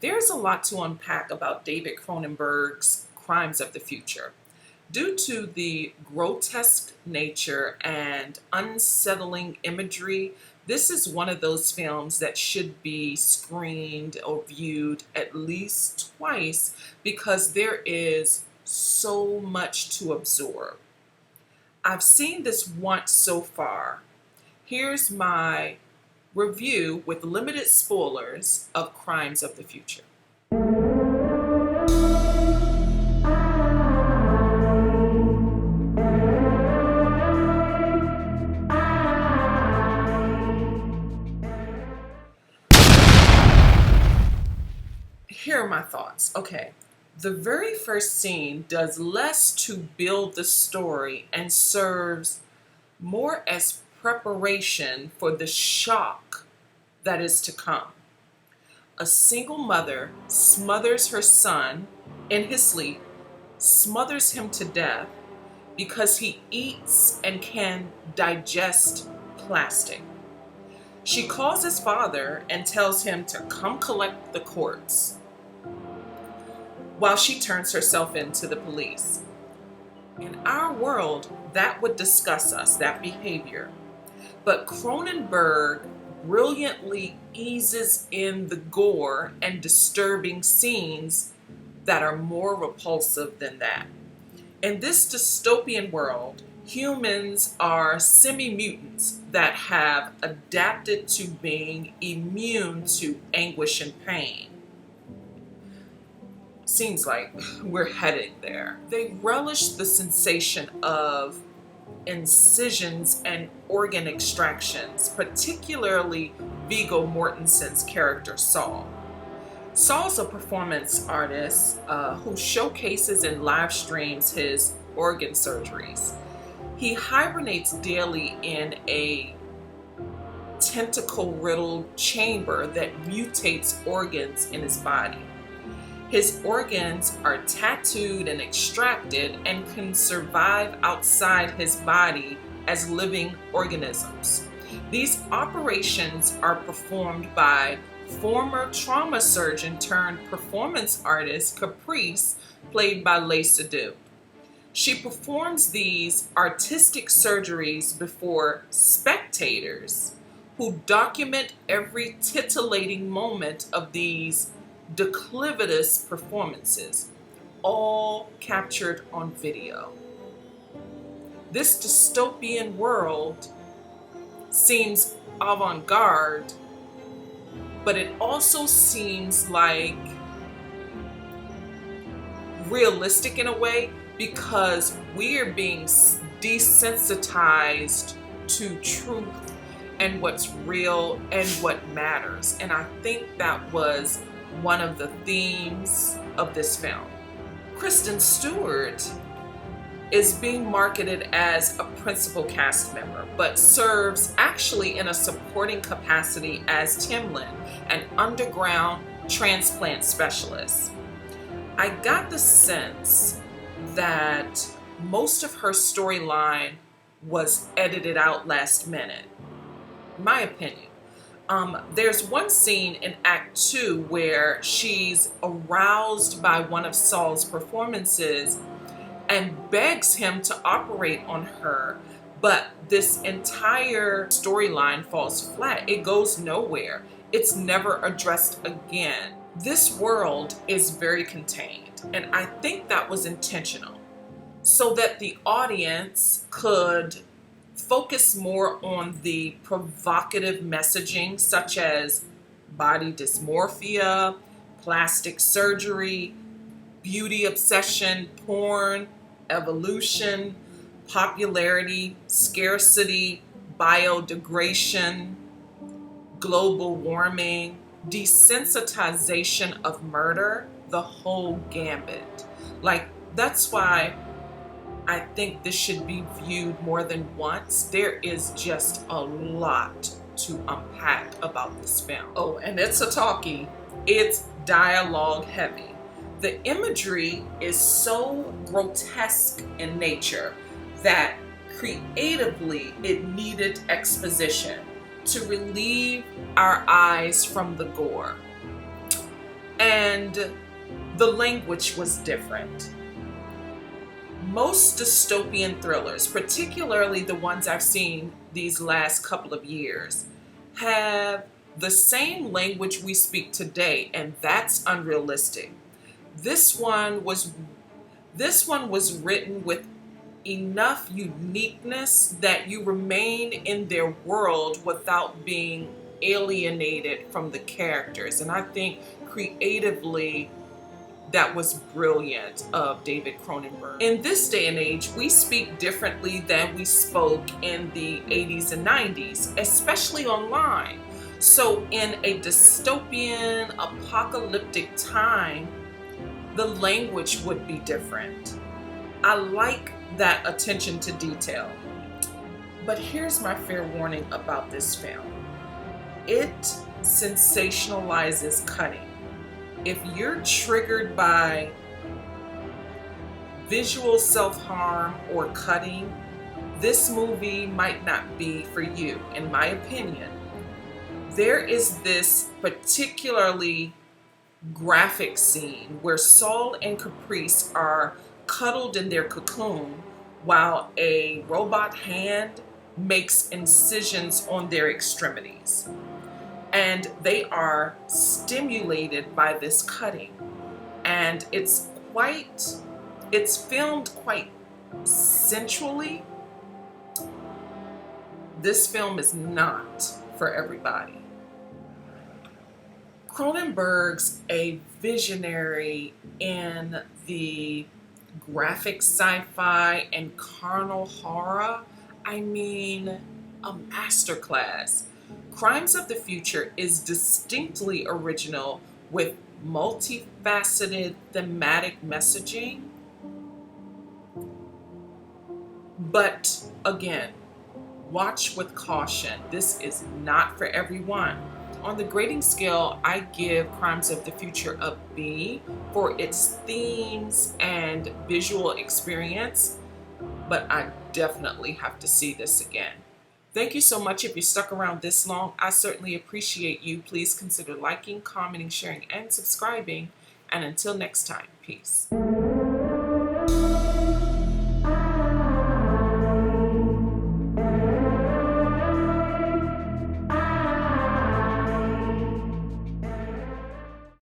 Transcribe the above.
There's a lot to unpack about David Cronenberg's Crimes of the Future. Due to the grotesque nature and unsettling imagery, this is one of those films that should be screened or viewed at least twice because there is so much to absorb. I've seen this once so far. Here's my review with limited spoilers of Crimes of the Future. Here are my thoughts. Okay, the very first scene does less to build the story and serves more as preparation for the shock that is to come. A single mother smothers her son in his sleep, smothers him to death because he eats and can digest plastic. She calls his father and tells him to come collect the corpse while she turns herself in to the police. In our world, that would disgust us, that behavior. But Cronenberg brilliantly eases in the gore and disturbing scenes that are more repulsive than that. In this dystopian world, humans are semi-mutants that have adapted to being immune to anguish and pain. Seems like we're heading there. They relish the sensation of incisions and organ extractions, particularly Viggo Mortensen's character Saul. Saul's a performance artist who showcases and live streams his organ surgeries. He hibernates daily in a tentacle-riddled chamber that mutates organs in his body. His organs are tattooed and extracted and can survive outside his body as living organisms. These operations are performed by former trauma surgeon turned performance artist Caprice, played by Leigh Sadu. She performs these artistic surgeries before spectators who document every titillating moment of these declivitous performances, all captured on video. This dystopian world seems avant-garde, but it also seems like realistic in a way because we're being desensitized to truth and what's real and what matters. And I think that was one of the themes of this film. Kristen Stewart is being marketed as a principal cast member, but serves actually in a supporting capacity as Timlin, an underground transplant specialist. I got the sense that most of her storyline was edited out last minute, in my opinion. There's one scene in Act 2 where she's aroused by one of Saul's performances and begs him to operate on her, but this entire storyline falls flat. It goes nowhere. It's never addressed again. This world is very contained, and I think that was intentional so that the audience could focus more on the provocative messaging such as body dysmorphia, plastic surgery, beauty obsession, porn, evolution, popularity, scarcity, biodegradation, global warming, desensitization of murder, the whole gambit. That's why I think this should be viewed more than once. There is just a lot to unpack about this film. Oh, and it's a talkie. It's dialogue heavy. The imagery is so grotesque in nature that creatively it needed exposition to relieve our eyes from the gore. and the language was different. Most dystopian thrillers, particularly the ones I've seen these last couple of years, have the same language we speak today, and that's unrealistic. This one was written with enough uniqueness that you remain in their world without being alienated from the characters. And I think creatively that was brilliant of David Cronenberg. In this day and age, we speak differently than we spoke in the 80s and 90s, especially online. So in a dystopian, apocalyptic time, the language would be different. I like that attention to detail. But here's my fair warning about this film. It sensationalizes cutting. If you're triggered by visual self-harm or cutting, this movie might not be for you, in my opinion. There is this particularly graphic scene where Saul and Caprice are cuddled in their cocoon while a robot hand makes incisions on their extremities. And they are stimulated by this cutting. And it's filmed quite sensually. This film is not for everybody. Cronenberg's a visionary in the graphic sci-fi and carnal horror. I mean, a masterclass. Crimes of the Future is distinctly original with multifaceted thematic messaging. But again, watch with caution. This is not for everyone. On the grading scale, I give Crimes of the Future a B for its themes and visual experience, but I definitely have to see this again. Thank you so much if you stuck around this long. I certainly appreciate you. Please consider liking, commenting, sharing, and subscribing. And until next time, peace.